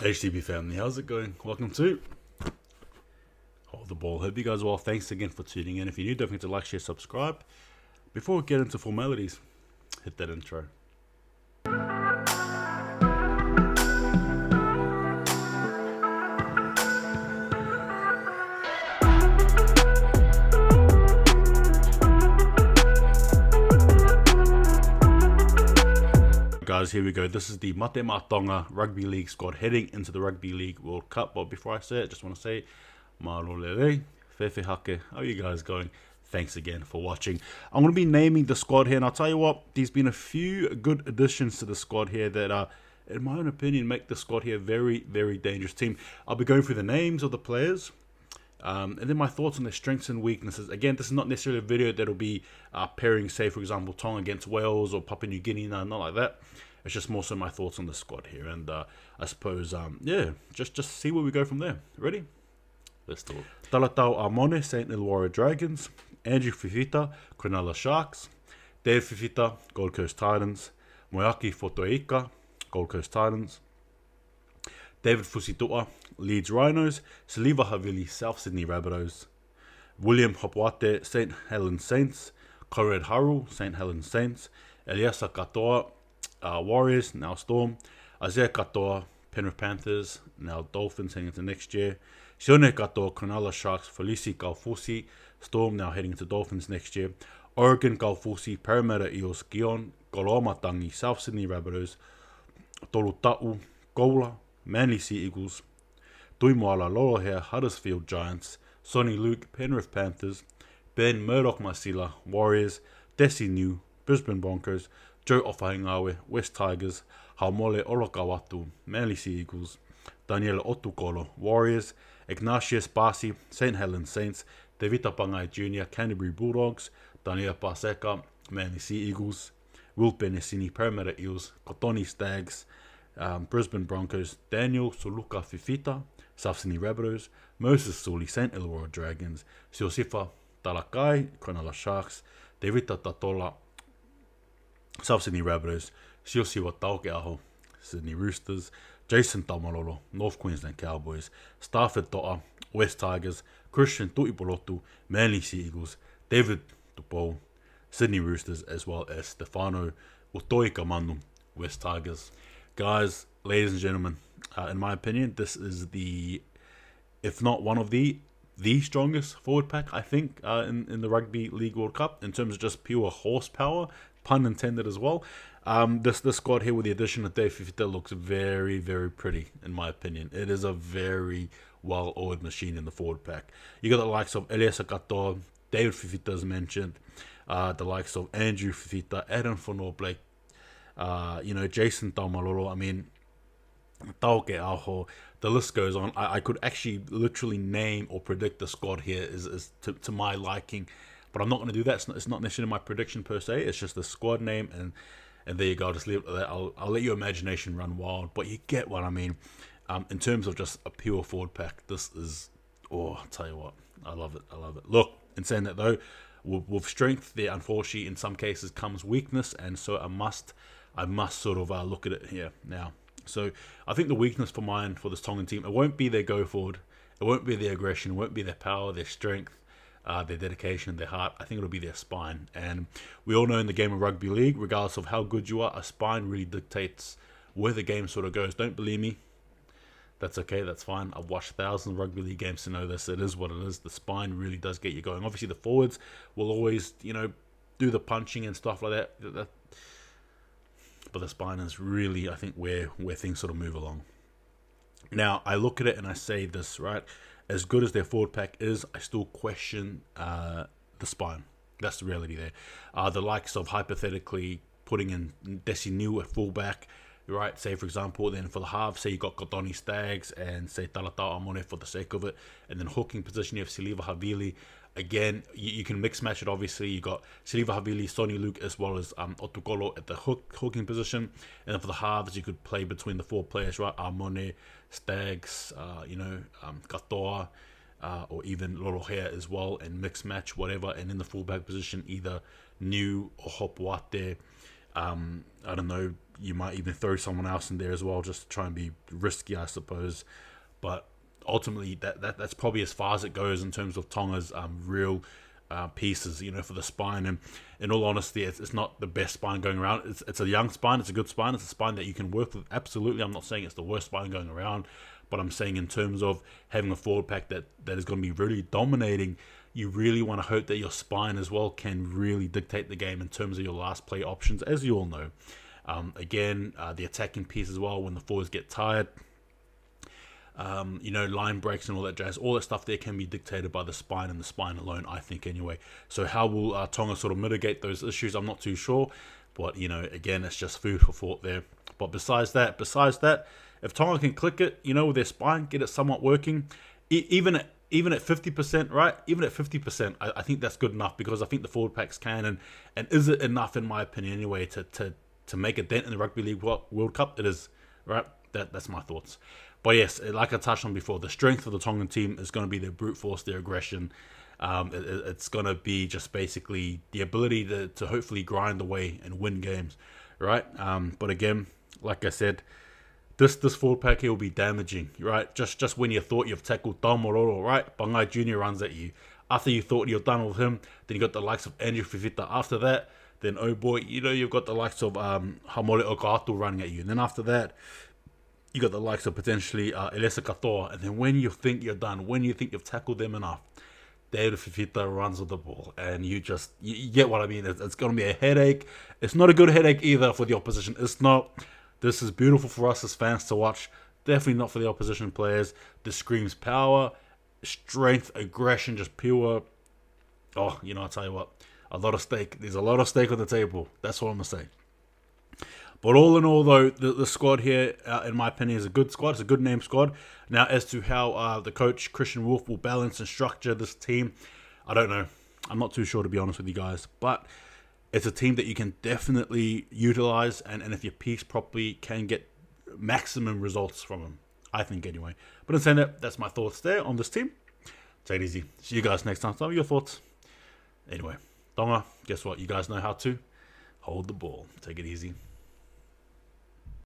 HTB family, how's it going? Welcome to Hold the Ball. Hope you guys are well. Thanks again for tuning in. If you're new, don't forget to like, share, subscribe. Before we get into formalities, hit that intro. Guys, here we go. This is the Ma'a Tonga Rugby League squad heading into the Rugby League World Cup. But before I say it, just want to say, Ma'a Tonga, how are you guys going? Thanks again for watching. I'm going to be naming the squad here, and I'll tell you what, there's been a few good additions to the squad here that in my own opinion, make the squad here a very, very dangerous team. I'll be going through the names of the players, and then my thoughts on their strengths and weaknesses. Again, this is not necessarily a video that'll be pairing, say, for example, Tonga against Wales or Papua New Guinea, not like that. It's just more so my thoughts on the squad here. And I suppose, just see where we go from there. Ready? Let's do it. Talatau Amone, St. Illawarra Dragons. Andrew Fifita, Cronulla Sharks. Dave Fifita, Gold Coast Titans. Moeaki Fotoika, Gold Coast Titans. David Fusitua, Leeds Rhinos. Siliva Havili, South Sydney Rabbitohs. William Hopwate, St. Helens Saints. Conrad Haru, St. Helens Saints. Eliasa Katoa, Warriors, now Storm. Isaiah Katoa, Penrith Panthers, now Dolphins heading into next year. Sione Katoa, Cronulla Sharks. Felisi Kaufusi, Storm now heading into Dolphins next year. Oregon Kaufusi, Parramatta Eels, Gion, Koloamatangi, South Sydney Rabbitohs. Tolutau, Gola, Manly Sea Eagles. Tuimoala Lorohea, Huddersfield Giants. Sonny Luke, Penrith Panthers. Ben Murdoch Masila, Warriors. Desi New, Brisbane Broncos. Joe Ofahengawe, West Tigers. Haumole Olokawatu, Manly Sea Eagles. Daniela Otukolo, Warriors. Ignatius Basi, St. Helens Saints. Devita Pangai Jr., Canterbury Bulldogs. Daniela Paseka, Manly Sea Eagles. Will Benesini, Parramatta Eels. Kotoni Stags, Brisbane Broncos. Daniel Suluka Fifita, South Sydney Rabbitohs. Moses Suli, St. Illawarra Dragons. Siosifa Talakai, Cronulla Sharks. Devita Tatola, South Sydney Rabbitohs. Siosiwa Taukeaho, Sydney Roosters. Jason Tamalolo, North Queensland Cowboys. Stafford To'a, West Tigers. Christian Tuipolotu, Manly Sea Eagles. David Tupou, Sydney Roosters, as well as Stefano Utoikamanu, West Tigers. Guys, ladies and gentlemen, in my opinion, this is the, if not one of the strongest forward pack, I think, in the Rugby League World Cup, in terms of just pure horsepower, pun intended as well. This squad here with the addition of Dave Fifita looks very, very pretty, in my opinion. It is a very well-oiled machine in the forward pack. You got the likes of Eliasa Katoa, David Fifita as mentioned, the likes of Andrew Fifita, Adam Fonor-Blake, Jason Taumalolo. I mean, Tauke Aho, the list goes on. I could actually literally name or predict the squad here is to my liking, but I'm not going to do that. It's not necessarily my prediction per se. It's just the squad name, and there you go. I'll just leave it at that. I'll let your imagination run wild, but you get what I mean. In terms of just a pure forward pack, this is, I'll tell you what, I love it. Look, in saying that though, with strength, there unfortunately in some cases comes weakness, and so I must sort of look at it here now. So I think the weakness for this Tongan team, it won't be their go forward, it won't be their aggression, it won't be their power, their strength, their dedication, their heart. I think it'll be their spine. And we all know in the game of rugby league, regardless of how good you are, a spine really dictates where the game sort of goes. Don't believe me? That's okay, that's fine. I've watched thousands of rugby league games to know this. It is what it is. The spine really does get you going. Obviously, the forwards will always, do the punching and stuff like that. But the spine is really, I think, where things sort of move along. Now, I look at it and I say this, right? As good as their forward pack is, I still question the spine. That's the reality there. The likes of hypothetically putting in Desi New at fullback, right? Say, for example, then for the half, say you got Kotoni Stags and say Talatau Amone for the sake of it. And then hooking position, you have Siliva Havili. Again, you can mix match it, obviously. You got Siliva Havili, Sonny Luke, as well as Otukolo at the hooking position. And then for the halves, you could play between the four players, right? Amone, Stags, Katoa, or even Lorohea as well, and mix match, whatever. And in the fullback position, either New or Hopwate. I don't know, you might even throw someone else in there as well, just to try and be risky, I suppose. But ultimately, that's probably as far as it goes in terms of Tonga's real pieces, for the spine. And in all honesty, it's not the best spine going around. It's a young spine. It's a good spine. It's a spine that you can work with. Absolutely, I'm not saying it's the worst spine going around, but I'm saying in terms of having a forward pack that is going to be really dominating, you really want to hope that your spine as well can really dictate the game in terms of your last play options, as you all know. Again, the attacking piece as well, when the forwards get tired, line breaks and all that jazz, all that stuff there can be dictated by the spine and the spine alone, I think, anyway. So how will Tonga sort of mitigate those issues? I'm not too sure. But, again, it's just food for thought there. But besides that, if Tonga can click it, with their spine, get it somewhat working, even at 50%, right? Even at 50%, I think that's good enough, because I think the forward packs can. And is it enough, in my opinion, anyway, to make a dent in the Rugby League World Cup? It is, right? That's my thoughts. But yes, like I touched on before, the strength of the Tongan team is going to be their brute force, their aggression. It's going to be just basically the ability to hopefully grind away and win games, right? But again, like I said, this forward pack here will be damaging, right? Just when you thought you've tackled Tom Mororo, right? Bangai Jr. runs at you. After you thought you're done with him, then you got the likes of Andrew Fifita. After that, then, oh boy, you've got the likes of Hamore Okahatu running at you. And then after that, you got the likes of potentially Elisa Katoa. And then when you think you're done, when you think you've tackled them enough, David Fifita runs with the ball. And you get what I mean. It's going to be a headache. It's not a good headache either for the opposition. It's not. This is beautiful for us as fans to watch. Definitely not for the opposition players. This screams power, strength, aggression, just pure. Oh, I'll tell you what. A lot of steak. There's a lot of steak on the table. That's what I'm going to say. But all in all, though, the squad here, in my opinion, is a good squad. It's a good name squad. Now, as to how the coach, Christian Wolf, will balance and structure this team, I don't know. I'm not too sure, to be honest with you guys. But it's a team that you can definitely utilize, and if you piece properly, can get maximum results from them, I think, anyway. But in saying that, that's my thoughts there on this team. Take it easy. See you guys next time. Tell me your thoughts. Anyway, Tonga, guess what? You guys know how to hold the ball. Take it easy.